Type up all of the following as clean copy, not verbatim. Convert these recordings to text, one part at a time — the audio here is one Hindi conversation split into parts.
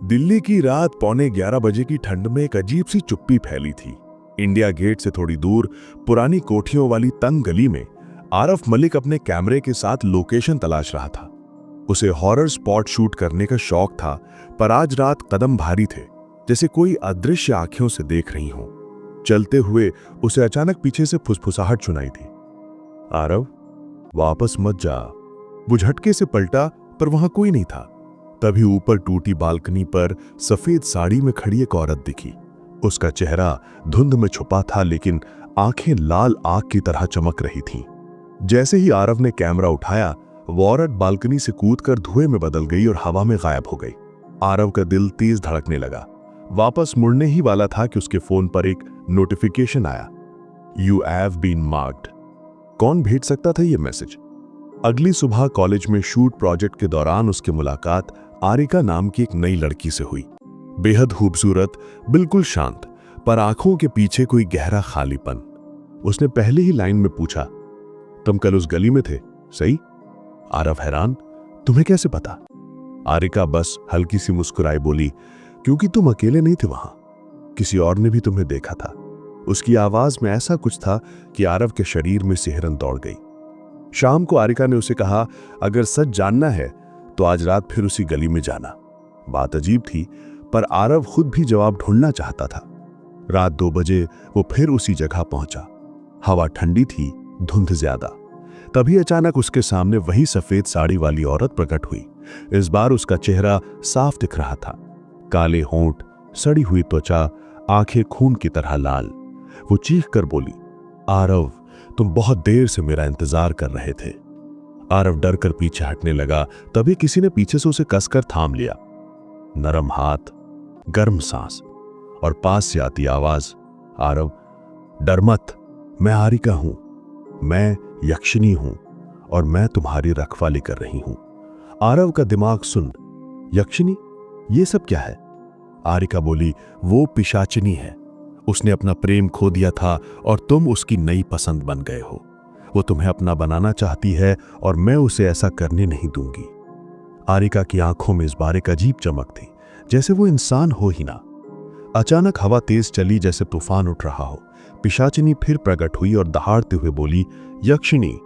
दिल्ली की रात 11:15 बजे की ठंड में एक अजीब सी चुप्पी फैली थी। इंडिया गेट से थोड़ी दूर पुरानी कोठियों वाली तंग गली में आरफ मलिक अपने कैमरे के साथ लोकेशन तलाश रहा था। उसे हॉरर स्पॉट शूट करने का शौक था, पर आज रात कदम भारी थे, जैसे कोई अदृश्य आंखों से देख रही हो। चलते हुए उसे अचानक पीछे से फुसफुसाहट सुनाई थी। आरव, वापस मत जा। वो झटके से पलटा, पर वहां कोई नहीं था। तभी ऊपर टूटी बालकनी पर सफेद साड़ी में खड़ी एक औरत दिखी। उसका चेहरा धुंध में छुपा था, लेकिन आंखें लाल आग की तरह चमक रही थीं। जैसे ही आरव ने कैमरा उठाया, वो औरत बालकनी से कूदकर धुएं में बदल गई और हवा में गायब हो गई। आरव का दिल तेज धड़कने लगा। वापस मुड़ने ही वाला था कि उसके फोन पर एक नोटिफिकेशन आया, यू हैव बीन मार्क्ड। कौन भेज सकता था यह मैसेज? अगली सुबह कॉलेज में शूट प्रोजेक्ट के दौरान उसकी मुलाकात आरिका नाम की एक नई लड़की से हुई। बेहद खूबसूरत, बिल्कुल शांत, पर आंखों के पीछे कोई गहरा खालीपन। उसने पहले ही लाइन में पूछा, तुम कल उस गली में थे, सही? आरव हैरान, तुम्हें कैसे पता? आरिका बस हल्की सी मुस्कुराई बोली, क्योंकि तुम अकेले नहीं थे वहां, किसी और ने भी तुम्हें देखा था। उसकी आवाज में ऐसा कुछ था कि आरव के शरीर में सिहरन दौड़ गई। शाम को आरिका ने उसे कहा, अगर सच जानना है तो आज रात फिर उसी गली में जाना। बात अजीब थी, पर आरव खुद भी जवाब ढूंढना चाहता था। रात 2 बजे वो फिर उसी जगह पहुंचा। हवा ठंडी थी, धुंध ज्यादा। तभी अचानक उसके सामने वही सफेद साड़ी वाली औरत प्रकट हुई। इस बार उसका चेहरा साफ दिख रहा था। काले होंठ, सड़ी हुई त्वचा, आंखें खून की तरह लाल। वो चीख कर बोली, आरव, तुम बहुत देर से मेरा इंतजार कर रहे थे। आरव डर कर पीछे हटने लगा। तभी किसी ने पीछे से उसे कसकर थाम लिया। नरम हाथ, गर्म सांस और पास से आती आवाज, आरव, डर मत, मैं आरिका हूं, मैं यक्षिनी हूं और मैं तुम्हारी रखवाली कर रही हूं। आरव का दिमाग सुन, यक्षिनी? ये सब क्या है? आरिका बोली, वो पिशाचिनी है। उसने अपना प्रेम खो दिया था और तुम उसकी नई पसंद बन गए हो। वो तुम्हें अपना बनाना चाहती है और मैं उसे ऐसा करने नहीं दूंगी। आरिका की आंखों में इस बार एक अजीब चमक थी, जैसे वो इंसान हो ही ना। अचानक हवा तेज चली, जैसे तूफान उठ रहा हो। पिशाचिनी फिर प्रकट हुई और दहाड़ते हुए बोली, यक्षिनी,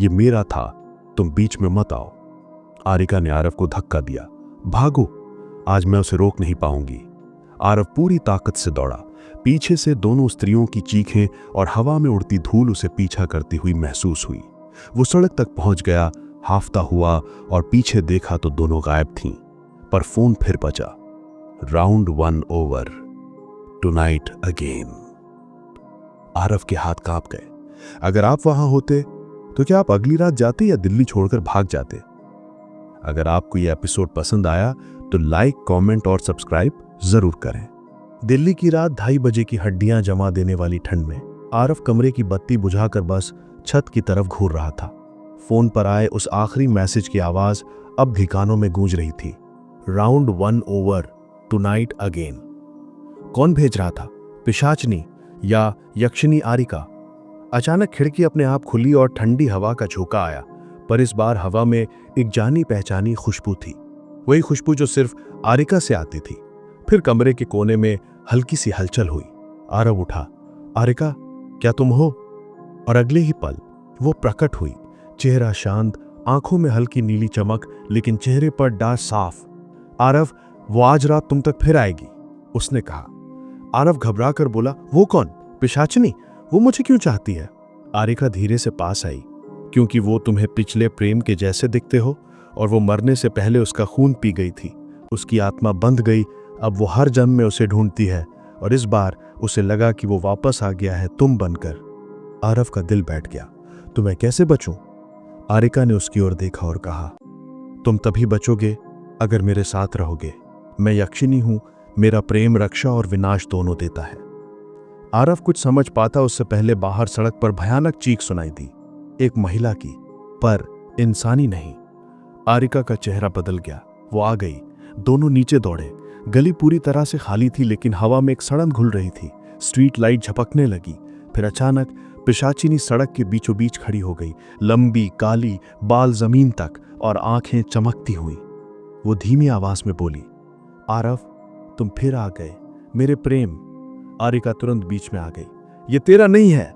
ये मेरा था, तुम बीच में मत आओ। आरिका ने आरव को धक्का दिया, भागो, आज मैं उसे रोक नहीं पाऊंगी। आरव पूरी ताकत से दौड़ा। पीछे से दोनों स्त्रियों की चीखें और हवा में उड़ती धूल उसे पीछा करती हुई महसूस हुई। वो सड़क तक पहुंच गया, हाफता हुआ और पीछे देखा तो दोनों गायब थीं। पर फोन फिर बजा, round 1 over, tonight again. Aarav के हाथ कांप गए। अगर आप वहां होते तो क्या आप अगली रात जाते या दिल्ली छोड़कर भाग जाते? अगर आपको यह एपिसोड पसंद आया तो लाइक, कमेंट और सब्सक्राइब जरूर करें। दिल्ली की रात 2:30 बजे की हड्डियां जमा देने वाली ठंड में आरव कमरे की बत्ती बुझाकर बस छत की तरफ घूर रहा था। फोन पर आए उस आखिरी मैसेज की आवाज अब भी कानों में गूंज रही थी, राउंड 1 ओवर, टुनाइट अगेन। कौन भेज रहा था, पिशाचनी या यक्षिनी आरिका? अचानक खिड़की अपने आप खुली और ठंडी हवा का झोंका आया, पर इस बार हवा में एक जानी पहचानी खुशबू थी। वही खुशबू जो सिर्फ आरिका से आती थी। फिर कमरे के कोने में हल्की सी हलचल हुई। आरव उठा, आरिका, क्या तुम हो? और अगले ही पल वो प्रकट हुई, चेहरा शांत, आंखों में हल्की नीली चमक, लेकिन चेहरे पर डर साफ। आरव, वो आज रात तुम तक फिर आएगी, उसने कहा। आरव घबरा कर बोला, वो कौन? पिशाचिनी? वो मुझे क्यों चाहती है? आरिका धीरे से पास आई, क्योंकि वो तुम्हें पिछले प्रेम के जैसे दिखते हो और वो मरने से पहले उसका खून पी गई थी। उसकी आत्मा बंध गई, अब वो हर जन्म में उसे ढूंढती है और इस बार उसे लगा कि वो वापस आ गया है तुम बनकर। आरव का दिल बैठ गया। तो मैं कैसे बचूं? आरिका ने उसकी ओर देखा और कहा, तुम तभी बचोगे अगर मेरे साथ रहोगे। मैं यक्षिनी हूं, मेरा प्रेम रक्षा और विनाश दोनों देता है। आरव कुछ समझ पाता उससे पहले बाहर सड़क पर भयानक चीख सुनाई दी, एक महिला की, पर इंसानी नहीं। आरिका का चेहरा बदल गया। वो आ गई। दोनों नीचे दौड़े। गली पूरी तरह से खाली थी, लेकिन हवा में एक सड़न घुल रही थी। स्ट्रीट लाइट झपकने लगी। फिर अचानक पिशाचिनी सड़क के बीचों बीच खड़ी हो गई, लंबी, काली, बाल जमीन तक और आंखें चमकती हुई। वो धीमी आवाज में बोली, आरव, तुम फिर आ गए मेरे प्रेम। आरिका तुरंत बीच में आ गई। ये तेरा नहीं है।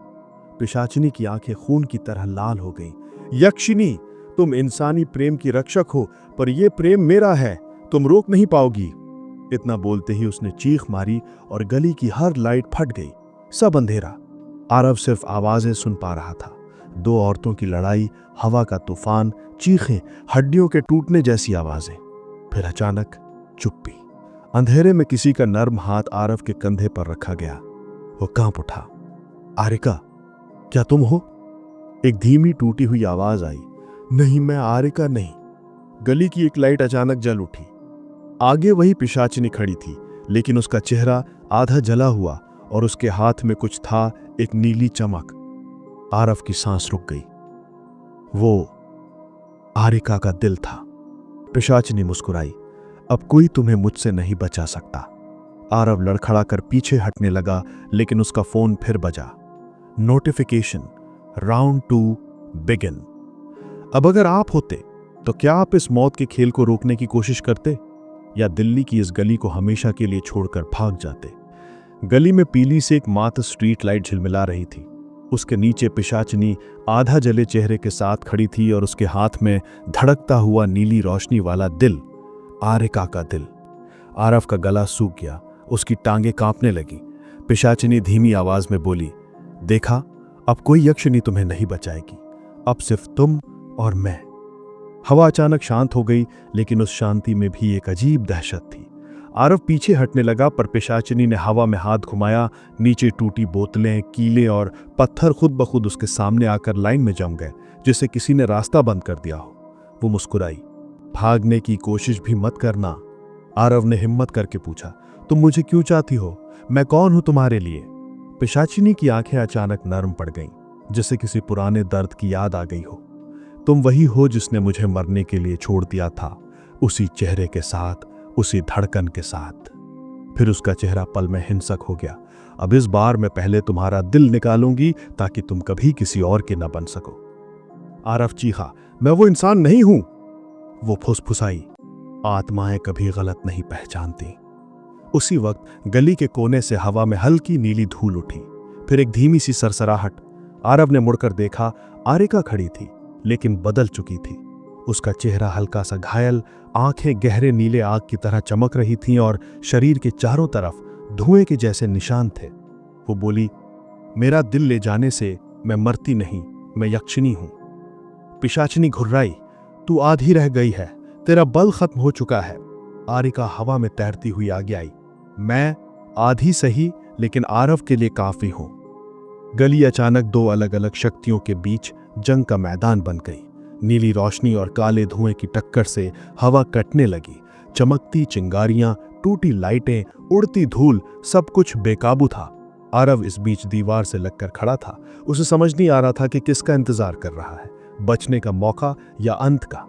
पिशाचिनी की आंखें खून की तरह लाल हो गईं। यक्षिनी, तुम इंसानी प्रेम की रक्षक हो, पर यह प्रेम मेरा है, तुम रोक नहीं पाओगी। इतना बोलते ही उसने चीख मारी और गली की हर लाइट फट गई। सब अंधेरा। आरव सिर्फ आवाजें सुन पा रहा था। दो औरतों की लड़ाई, हवा का तूफान, चीखें, हड्डियों के टूटने जैसी आवाजें। फिर अचानक चुप्पी। अंधेरे में किसी का नर्म हाथ आरव के कंधे पर रखा गया। वो कांप उठा। आरिका, क्या तुम हो? एक धीमी टूटी हुई आवाज आई। नहीं, मैं आरिका नहीं। गली की एक लाइट अचानक जल उठी। आगे वही पिशाचिनी खड़ी थी, लेकिन उसका चेहरा आधा जला हुआ और उसके हाथ में कुछ था, एक नीली चमक। आरव की सांस रुक गई। वो आरिका का दिल था। पिशाचिनी मुस्कुराई। अब कोई तुम्हें मुझसे नहीं बचा सकता। आरव लड़खड़ा कर पीछे हटने लगा, लेकिन उसका फोन फिर बजा। Notification, round 2 begin. अब अगर आप होते तो क्या आप इस मौत के खेल को रोकने की कोशिश करते, या दिल्ली की इस गली को हमेशा के लिए छोड़कर भाग जाते? गली में पीली से एक मात्र स्ट्रीट लाइट झिलमिला रही थी। उसके नीचे पिशाचिनी आधा जले चेहरे के साथ खड़ी थी और उसके हाथ में धड़कता हुआ नीली रोशनी वाला दिल, आरिका का दिल। आरव का गला सूख गया, उसकी टांगें कांपने लगी। पिशाचिनी धीमी आवाज में बोली, देखा, अब कोई यक्षिनी तुम्हें नहीं बचाएगी, अब सिर्फ तुम और मैं। हवा अचानक शांत हो गई, लेकिन उस शांति में भी एक अजीब दहशत थी। आरव पीछे हटने लगा, पर पिशाचिनी ने हवा में हाथ घुमाया। नीचे टूटी बोतलें, कीले और पत्थर खुद ब खुद उसके सामने आकर लाइन में जम गए, जैसे किसी ने रास्ता बंद कर दिया हो। वो मुस्कुराई। भागने की कोशिश भी मत करना। आरव ने हिम्मत करके पूछा, तुम मुझे क्यों चाहती हो? मैं कौन हूं तुम्हारे लिए? पिशाचिनी की आंखें अचानक नरम पड़ गईं, जैसे किसी पुराने दर्द की याद आ गई हो। तुम वही हो जिसने मुझे मरने के लिए छोड़ दिया था, उसी चेहरे के साथ, उसी धड़कन के साथ। फिर उसका चेहरा पल में हिंसक हो गया। अब इस बार मैं पहले तुम्हारा दिल निकालूंगी, ताकि तुम कभी किसी और के न बन सको। आरव चीखा, मैं वो इंसान नहीं हूं। वो फुसफुसाई, आत्माएं कभी गलत नहीं पहचानती। उसी वक्त गली के कोने से हवा में हल्की नीली धूल उठी। फिर एक धीमी सी सरसराहट। आरव ने मुड़कर देखा। आरिका खड़ी थी, लेकिन बदल चुकी थी। उसका चेहरा हल्का सा घायल, आंखें गहरे नीले आग की तरह चमक रही थीं और शरीर के चारों तरफ धुएं के जैसे निशान थे। वो बोली, मेरा दिल ले जाने से मैं मरती नहीं, मैं यक्षिनी हूं। पिशाचिनी घुर्राई, तू आधी रह गई है, तेरा बल खत्म हो चुका है। आरिका हवा में तैरती हुई आगे आई। मैं आधी सही, लेकिन आरव के लिए काफी हूं। गली अचानक दो अलग अलग शक्तियों के बीच जंग का मैदान बन गई। नीली रोशनी और काले धुएं की टक्कर से हवा कटने लगी। चमकती चिंगारियां, टूटी लाइटें, उड़ती धूल, सब कुछ बेकाबू था। आरव इस बीच दीवार से लगकर खड़ा था। उसे समझ नहीं आ रहा था कि किसका इंतजार कर रहा है, बचने का मौका या अंत का।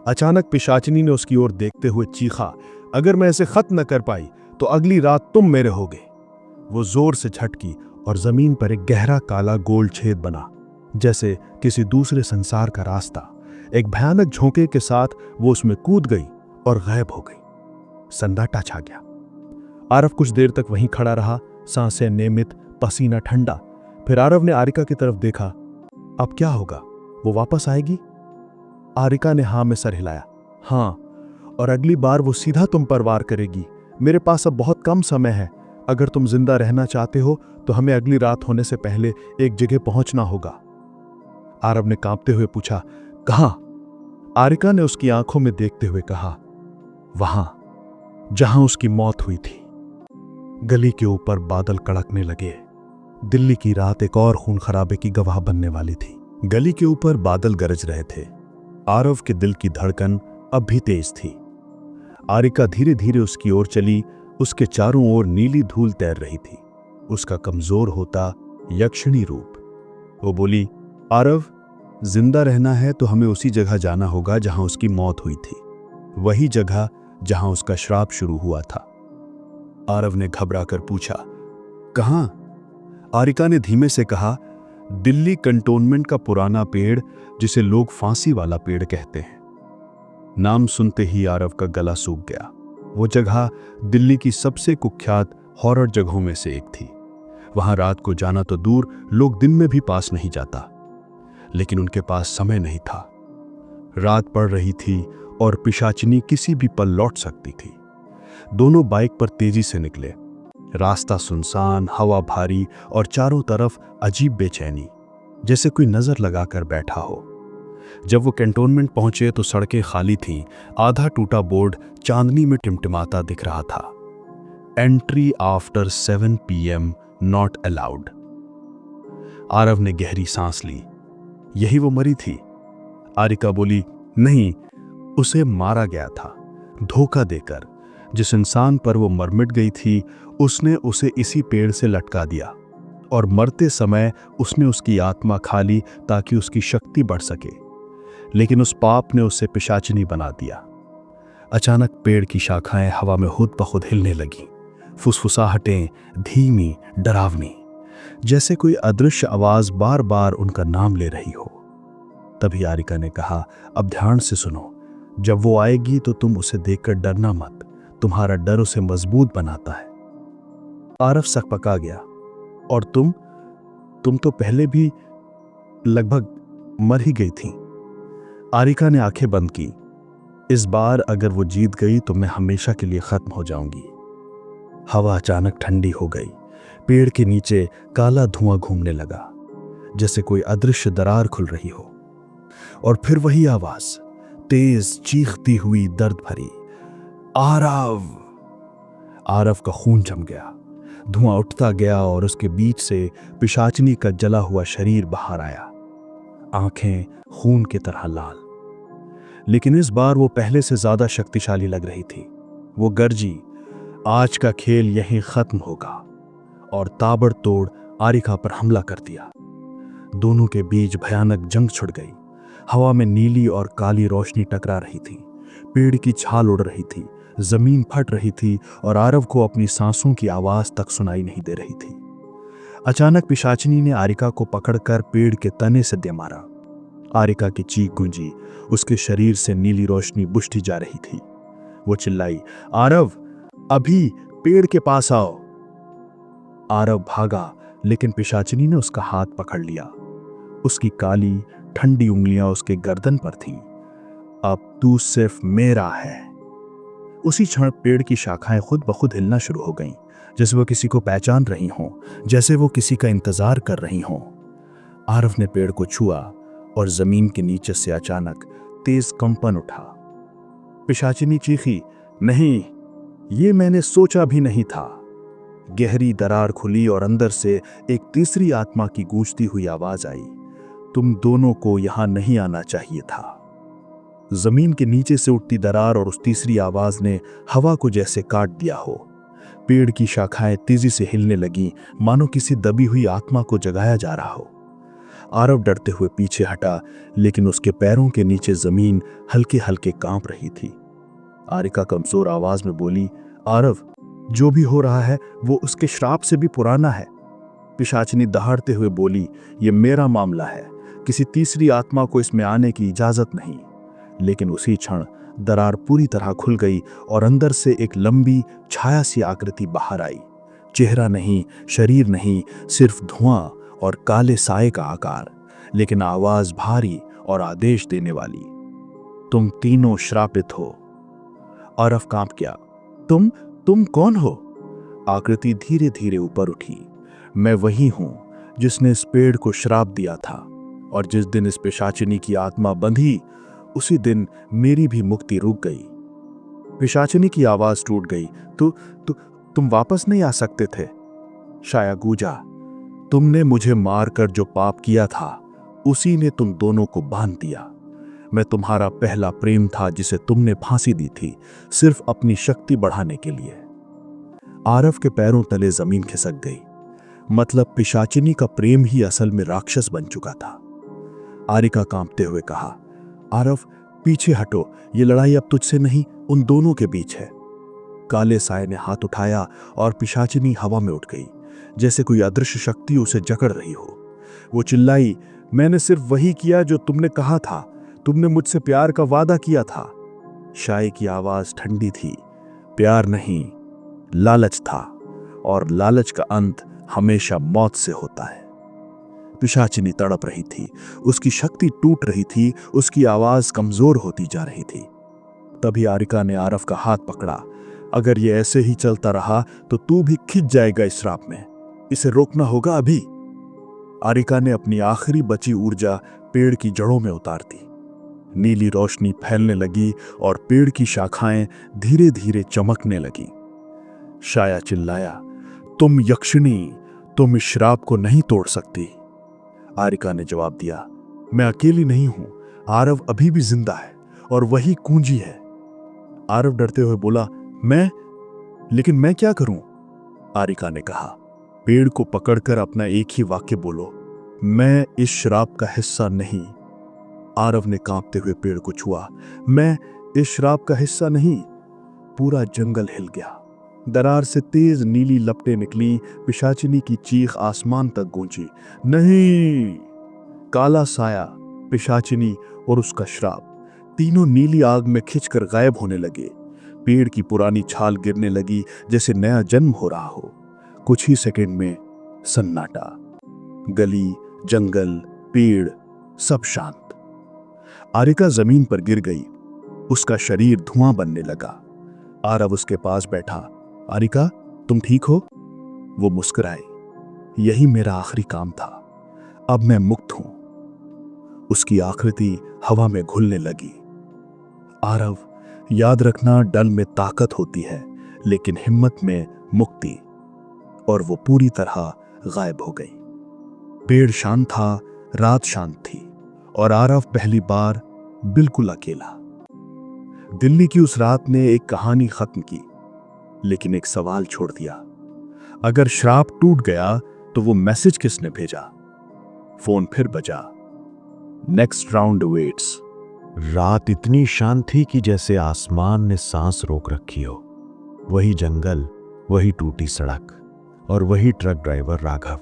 अचानक पिशाचिनी ने उसकी ओर देखते हुए चीखा, अगर मैं इसे खत्म न कर पाई तो अगली रात तुम मेरे होगे। वो जोर से झटकी और जमीन पर एक गहरा काला गोल छेद बना, जैसे किसी दूसरे संसार का रास्ता। एक भयानक झोंके के साथ वो उसमें कूद गई और गायब हो गई। सन्नाटा छा गया। आरव कुछ देर तक वहीं खड़ा रहा, सांसें नियमित, पसीना ठंडा। फिर आरव ने आरिका की तरफ देखा। अब क्या होगा? वो वापस आएगी? आरिका ने हाँ में सर हिलाया। हाँ, और अगली बार वो सीधा तुम पर वार करेगी। मेरे पास अब बहुत कम समय है। अगर तुम जिंदा रहना चाहते हो तो हमें अगली रात होने से पहले एक जगह पहुंचना होगा। आरव ने कांपते हुए पूछा, कहां? आरिका ने उसकी आंखों में देखते हुए कहा, वहां जहां उसकी मौत हुई थी। गली के ऊपर बादल कड़कने लगे। दिल्ली की रात एक और खून खराबे की गवाह बनने वाली थी। गली के ऊपर बादल गरज रहे थे। आरव के दिल की धड़कन अब भी तेज थी। आरिका धीरे धीरे उसकी ओर चली। उसके चारों ओर नीली धूल तैर रही थी, उसका कमजोर होता यक्षिणी रूप। वो बोली, आरव, जिंदा रहना है तो हमें उसी जगह जाना होगा जहां उसकी मौत हुई थी, वही जगह जहां उसका श्राप शुरू हुआ था। आरव ने घबराकर पूछा, कहां? आरिका ने धीमे से कहा, दिल्ली कंटोनमेंट का पुराना पेड़, जिसे लोग फांसी वाला पेड़ कहते हैं। नाम सुनते ही आरव का गला सूख गया। वो जगह दिल्ली की सबसे कुख्यात हॉरर जगहों में से एक थी। वहां रात को जाना तो दूर, लोग दिन में भी पास नहीं जाता। लेकिन उनके पास समय नहीं था। रात पड़ रही थी और पिशाचिनी किसी भी पल लौट सकती थी। दोनों बाइक पर तेजी से निकले। रास्ता सुनसान, हवा भारी और चारों तरफ अजीब बेचैनी, जैसे कोई नजर लगाकर बैठा हो। जब वो कैंटोनमेंट पहुंचे तो सड़कें खाली थीं। आधा टूटा बोर्ड चांदनी में टिमटिमाता दिख रहा था, entry after 7 PM not allowed. Aarav ने गहरी सांस ली। यही वो मरी थी? आरिका बोली, नहीं, उसे मारा गया था, धोखा देकर। जिस इंसान पर वो मर मिट गई थी, उसने उसे इसी पेड़ से लटका दिया और मरते समय उसने उसकी आत्मा खा ली ताकि उसकी शक्ति बढ़ सके। लेकिन उस पाप ने उसे पिशाचिनी बना दिया। अचानक पेड़ की शाखाएं हवा में खुद ब खुद हिलने लगीं, फुसफुसाहटें धीमी, डरावनी, जैसे कोई अदृश्य आवाज बार बार उनका नाम ले रही हो। तभी आरिका ने कहा, अब ध्यान से सुनो, जब वो आएगी तो तुम उसे देखकर डरना मत, तुम्हारा डर उसे मजबूत बनाता है। आरव सकपका गया। और तुम तो पहले भी लगभग मर ही गई थी। आरिका ने आंखें बंद की। इस बार अगर वो जीत गई तो मैं हमेशा के लिए खत्म हो जाऊंगी। हवा अचानक ठंडी हो गई। पेड़ के नीचे काला धुआं घूमने लगा, जैसे कोई अदृश्य दरार खुल रही हो। और फिर वही आवाज, तेज चीखती हुई, दर्द भरी, आरव। आरव का खून जम गया। धुआं उठता गया और उसके बीच से पिशाचिनी का जला हुआ शरीर बाहर आया, आंखें खून की तरह लाल। लेकिन इस बार वो पहले से ज्यादा शक्तिशाली लग रही थी। वो गरजी, आज का खेल यहीं खत्म होगा, और ताबड़तोड़ आरिका पर हमला कर दिया। दोनों के बीच भयानक जंग छिड़ गई। हवा में नीली और काली रोशनी टकरा रही थी। पेड़ की छाल उड़ रही थी, जमीन फट रही थी और आरव को अपनी सांसों की आवाज तक सुनाई नहीं दे रही थी। अचानक पिशाचिनी ने आरिका को पकड़कर पेड़ के तने से दे मारा। आरिका की चीख गूंजी, उसके शरीर से नीली रोशनी बुझती जा रही थी। वो चिल्लाई, आरव, अभी पेड़ के पास आओ। आरव भागा, लेकिन पिशाचिनी ने उसका हाथ पकड़ लिया। उसकी काली ठंडी उंगलियां उसके गर्दन पर थीं। अब तू सिर्फ मेरा है। उसी क्षण पेड़ की शाखाएं खुद ब खुद हिलना शुरू हो गईं, जैसे वो किसी को पहचान रही हों, जैसे वो किसी का इंतजार कर रही हों। आरव ने पेड़ को छुआ और जमीन के नीचे से अचानक तेज कंपन उठा। पिशाचिनी चीखी, नहीं, ये मैंने सोचा भी नहीं था। गहरी दरार खुली और अंदर से एक तीसरी आत्मा की गूंजती हुई आवाज आई, तुम दोनों को यहां नहीं आना चाहिए था। जमीन के नीचे से उठती दरार और उस तीसरी आवाज ने हवा को जैसे काट दिया हो। पेड़ की शाखाएं तेजी से हिलने लगीं, मानो किसी दबी हुई आत्मा को जगाया जा रहा हो। आरव डरते हुए पीछे हटा, लेकिन उसके पैरों के नीचे जमीन हल्के हल्के कांप रही थी। आरिका कमजोर आवाज में बोली, आरव, जो भी हो रहा है वो उसके श्राप से भी पुराना है। पिशाचिनी दहाड़ते हुए बोली, ये मेरा मामला है, किसी तीसरी आत्मा को इसमें आने की इजाजत नहीं। लेकिन उसी क्षण दरार पूरी तरह खुल गई और अंदर से एक लंबी छाया सी आकृति बाहर आई। चेहरा नहीं, शरीर नहीं, सिर्फ धुआं और काले साए का आकार, लेकिन आवाज भारी और आदेश देने वाली, तुम तीनों श्रापित हो। आरव कांप गया। तुम कौन हो? आकृति धीरे धीरे ऊपर उठी। मैं वही हूं जिसने इस पेड़ को श्राप दिया था, और जिस दिन इस पिशाचिनी की आत्मा बंधी, उसी दिन मेरी भी मुक्ति रुक गई। पिशाचिनी की आवाज टूट गई। तुम वापस नहीं आ सकते थे। शाया गूंजा, तुमने मुझे मारकर जो पाप किया था, उसी ने तुम दोनों को बांध दिया। मैं तुम्हारा पहला प्रेम था जिसे तुमने फांसी दी थी, सिर्फ अपनी शक्ति बढ़ाने के लिए। आरव के पैरों तले जमीन खिसक गई। मतलब पिशाचिनी का प्रेम ही असल में राक्षस बन चुका था। आरिका कांपते हुए कहा, आरव, पीछे हटो, ये लड़ाई अब तुझसे नहीं, उन दोनों के बीच है। काले साए ने हाथ उठाया और पिशाचिनी हवा में उठ गई, जैसे कोई अदृश्य शक्ति उसे जकड़ रही हो। वो चिल्लाई, मैंने सिर्फ वही किया जो तुमने कहा था, तुमने मुझसे प्यार का वादा किया था। शाये की आवाज ठंडी थी, प्यार नहीं, लालच था, और लालच का अंत हमेशा मौत से होता है। पिशाचिनी तड़प रही थी, उसकी शक्ति टूट रही थी, उसकी आवाज कमजोर होती जा रही थी। तभी आरिका ने आरव का हाथ पकड़ा। अगर ये ऐसे ही चलता रहा तो तू भी खिंच जाएगा इस श्राप में, इसे रोकना होगा अभी। आरिका ने अपनी आखिरी बची ऊर्जा पेड़ की जड़ों में उतार दी। नीली रोशनी फैलने लगी और पेड़ की शाखाएं धीरे धीरे चमकने लगी। शाया चिल्लाया, तुम यक्षिणी, तुम इस श्राप को नहीं तोड़ सकती। आरिका ने जवाब दिया, मैं अकेली नहीं हूं, आरव अभी भी जिंदा है और वही कुंजी है। आरव डरते हुए बोला, लेकिन मैं क्या करूं? आरिका ने कहा, पेड़ को पकड़कर अपना एक ही वाक्य बोलो, मैं इस श्राप का हिस्सा नहीं। आरव ने कांपते हुए पेड़ को छुआ, मैं इस श्राप का हिस्सा नहीं। पूरा जंगल हिल गया। दरार से तेज नीली लपटें निकली, पिशाचिनी की चीख आसमान तक गूंजी। नहीं! काला साया, पिशाचिनी और उसका श्राप, तीनों नीली आग में खिंचकर गायब होने लगे। पेड़ की पुरानी छाल गिरने लगी जैसे नया जन्म हो रहा हो। कुछ ही सेकंड में सन्नाटा। गली, जंगल, पेड़, सब शांत। आरिका जमीन पर गिर गई, उसका शरीर धुआं बनने लगा। आरव उसके पास बैठा। आरिका, तुम ठीक हो? वो मुस्कुराई। यही मेरा आखिरी काम था, अब मैं मुक्त हूं। उसकी आकृति हवा में घुलने लगी। आरव, याद रखना, डल में ताकत होती है लेकिन हिम्मत में मुक्ति। और वो पूरी तरह गायब हो गई। पेड़ शांत था, रात शांत थी और आरव पहली बार बिल्कुल अकेला। दिल्ली की उस रात ने एक कहानी खत्म की, लेकिन एक सवाल छोड़ दिया। अगर श्राप टूट गया तो वो मैसेज किसने भेजा? फोन फिर बजा। Next round waits. रात इतनी शांत थी कि जैसे आसमान ने सांस रोक रखी हो। वही जंगल, वही टूटी सड़क और वही ट्रक ड्राइवर राघव,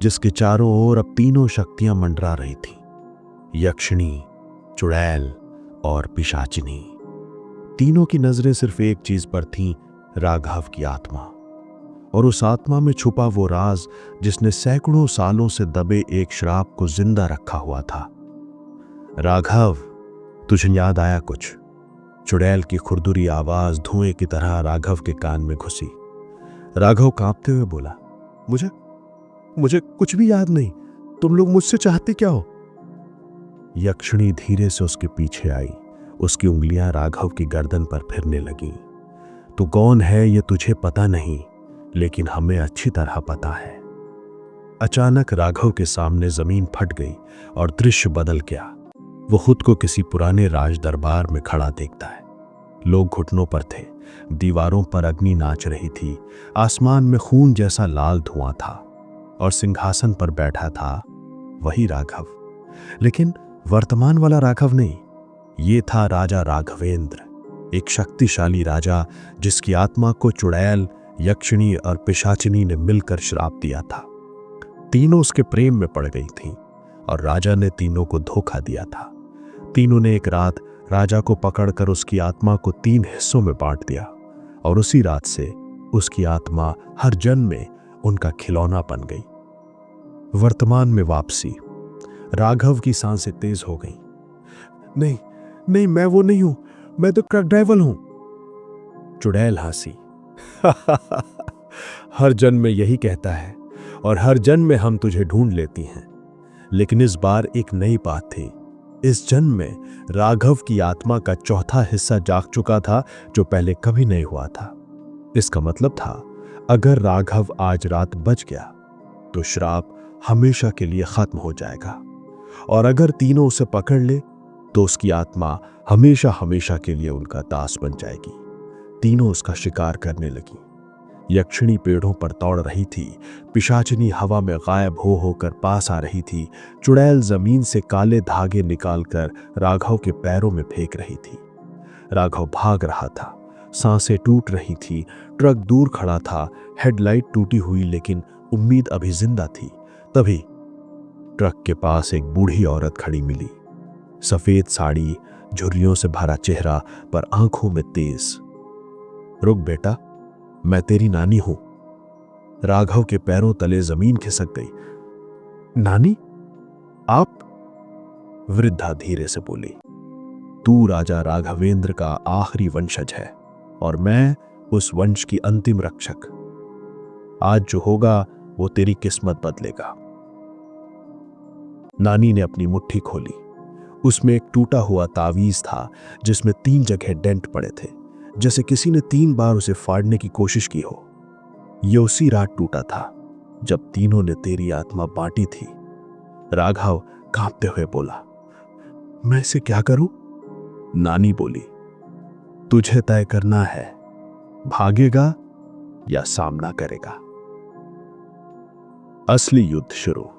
जिसके चारों ओर अब तीनों शक्तियां मंडरा रही थी, यक्षिणी, चुड़ैल और पिशाचिनी। तीनों की नजरें सिर्फ एक चीज पर थीं, राघव की आत्मा। और उस आत्मा में छुपा वो राज जिसने सैकड़ों सालों से दबे एक श्राप को जिंदा रखा हुआ था। राघव, तुझे याद आया कुछ? चुड़ैल की खुरदुरी आवाज धुएं की तरह राघव के कान में घुसी। राघव कांपते हुए बोला, मुझे कुछ भी याद नहीं। तुम लोग मुझसे चाहते क्या हो? यक्षिणी धीरे से उसके पीछे आई। उसकी उंगलियां राघव की गर्दन पर फिरने लगीं। तू कौन है ये तुझे पता नहीं, लेकिन हमें अच्छी तरह पता है। अचानक राघव के सामने जमीन फट गई और दृश्य बदल गया। वो खुद को किसी पुराने राज दरबार में खड़ा देखता है। लोग घुटनों पर थे, दीवारों पर अग्नि नाच रही थी, आसमान में खून जैसा लाल धुआं था और सिंहासन पर बैठा था वही राघव। लेकिन वर्तमान वाला राघव नहीं, ये था राजा राघवेंद्र, एक शक्तिशाली राजा जिसकी आत्मा को चुड़ैल, यक्षिणी और पिशाचिनी ने मिलकर श्राप दिया था। तीनों उसके प्रेम में पड़ गई थीं और राजा ने तीनों को धोखा दिया था। तीनों ने एक रात राजा को पकड़कर उसकी आत्मा को 3 हिस्सों में बांट दिया और उसी रात से उसकी आत्मा हर जन्म में उनका खिलौना बन गई। वर्तमान में वापसी। राघव की सांसें तेज हो गईं। नहीं, मैं वो नहीं हूं, मैं तो ट्रक ड्राइवर हूं। चुड़ैल हंसी। हर जन्म में यही कहता है और हर जन्म में हम तुझे ढूंढ लेती हैं। लेकिन इस बार एक नई बात थी। इस जन्म में राघव की आत्मा का चौथा हिस्सा जाग चुका था, जो पहले कभी नहीं हुआ था। इसका मतलब था, अगर राघव आज रात बच गया तो श्राप हमेशा के लिए खत्म हो जाएगा, और अगर तीनों उसे पकड़ ले तो उसकी आत्मा हमेशा हमेशा के लिए उनका दास बन जाएगी। तीनों उसका शिकार करने लगी। यक्षिणी पेड़ों पर दौड़ रही थी, पिशाचिनी हवा में गायब हो होकर पास आ रही थी, चुड़ैल जमीन से काले धागे निकालकर राघव के पैरों में फेंक रही थी। राघव भाग रहा था, सांसें टूट रही थी, ट्रक दूर खड़ा था, हेडलाइट टूटी हुई लेकिन उम्मीद अभी जिंदा थी। तभी ट्रक के पास एक बूढ़ी औरत खड़ी मिली। सफेद साड़ी, झुर्रियों से भरा चेहरा, पर आंखों में तेज। रुक बेटा, मैं तेरी नानी हूं। राघव के पैरों तले जमीन खिसक गई। नानी, आप? वृद्धा धीरे से बोली, तू राजा राघवेंद्र का आखिरी वंशज है और मैं उस वंश की अंतिम रक्षक। आज जो होगा वो तेरी किस्मत बदलेगा। नानी ने अपनी मुट्ठी खोली। उसमें एक टूटा हुआ तावीज था जिसमें 3 जगह डेंट पड़े थे, जैसे किसी ने 3 बार उसे फाड़ने की कोशिश की हो। ये उसी रात टूटा था जब तीनों ने तेरी आत्मा बांटी थी। राघव कांपते हुए बोला, मैं इसे क्या करूं? नानी बोली, तुझे तय करना है, भागेगा या सामना करेगा। असली युद्ध शुरू।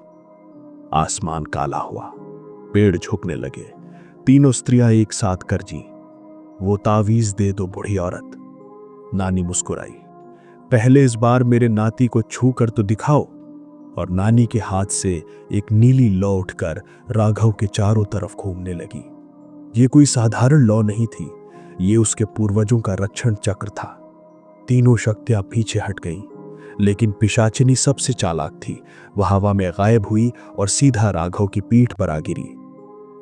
आसमान काला हुआ, पेड़ झुकने लगे, तीनों स्त्रियां एक साथ गरजी, वो तावीज दे दो बूढ़ी औरत। नानी मुस्कुराई, पहले इस बार मेरे नाती को छू कर तो दिखाओ। और नानी के हाथ से एक नीली लौ उठकर राघव के चारों तरफ घूमने लगी। ये कोई साधारण लौ नहीं थी, ये उसके पूर्वजों का रक्षण चक्र था। तीनों शक्तियां पीछे हट गईं, लेकिन पिशाचिनी सबसे चालाक थी। वह हवा में गायब हुई और सीधा राघव की पीठ पर आ गिरी।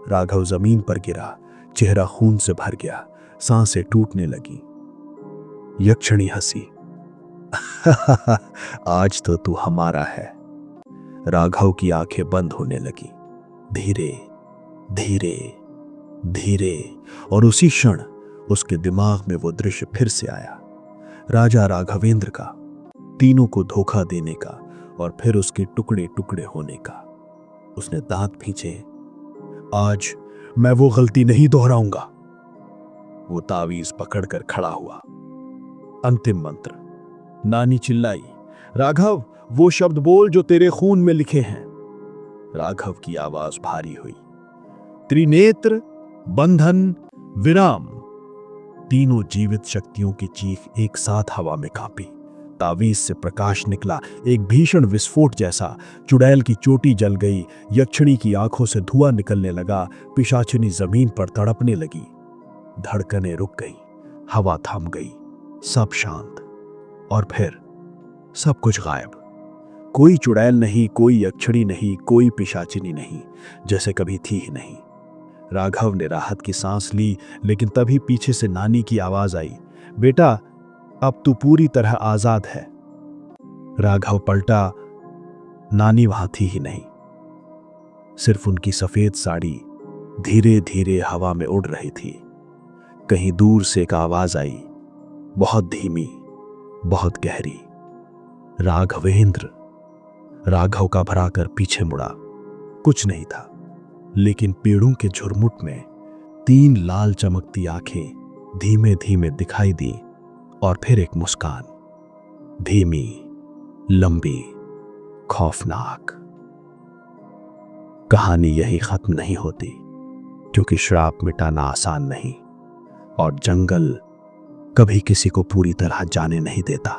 राघव जमीन पर गिरा, चेहरा खून से भर गया, सांसें टूटने लगी। यक्षिणी हंसी, आज तो तू हमारा है। राघव की आंखें बंद होने लगी, धीरे धीरे धीरे, और उसी क्षण उसके दिमाग में वो दृश्य फिर से आया, राजा राघवेंद्र का, तीनों को धोखा देने का और फिर उसके टुकड़े टुकड़े होने का। उसने दांत खींचे, आज मैं वो गलती नहीं दोहराऊंगा। वो तावीज पकड़कर खड़ा हुआ। अंतिम मंत्र। नानी चिल्लाई, राघव, वो शब्द बोल जो तेरे खून में लिखे हैं। राघव की आवाज भारी हुई, त्रिनेत्र, बंधन, विराम। तीनों जीवित शक्तियों की चीख एक साथ हवा में कांपी। तावीज से प्रकाश निकला, एक भीषण विस्फोट जैसा। चुड़ैल की चोटी जल गई, यक्षिणी की आंखों से धुआं निकलने लगा, पिशाचिनी जमीन पर तड़पने लगी। धड़कनें रुक गई, हवा थम गई, सब शांत। और फिर सब कुछ गायब। कोई चुड़ैल नहीं, कोई यक्षिणी नहीं, कोई पिशाचिनी नहीं, जैसे कभी थी ही नहीं। राघव ने राहत की सांस ली, लेकिन तभी पीछे से नानी की आवाज आई, बेटा, अब तू पूरी तरह आजाद है। राघव पलटा, नानी वहां थी ही नहीं, सिर्फ उनकी सफेद साड़ी धीरे धीरे हवा में उड़ रही थी। कहीं दूर से एक आवाज आई, बहुत धीमी, बहुत गहरी, राघवेंद्र। राघव का भराकर पीछे मुड़ा। कुछ नहीं था, लेकिन पेड़ों के झुरमुट में 3 लाल चमकती आंखें धीमे धीमे दिखाई दी, और फिर एक मुस्कान, धीमी, लंबी, खौफनाक। कहानी यही खत्म नहीं होती, क्योंकि श्राप मिटाना आसान नहीं, और जंगल कभी किसी को पूरी तरह जाने नहीं देता।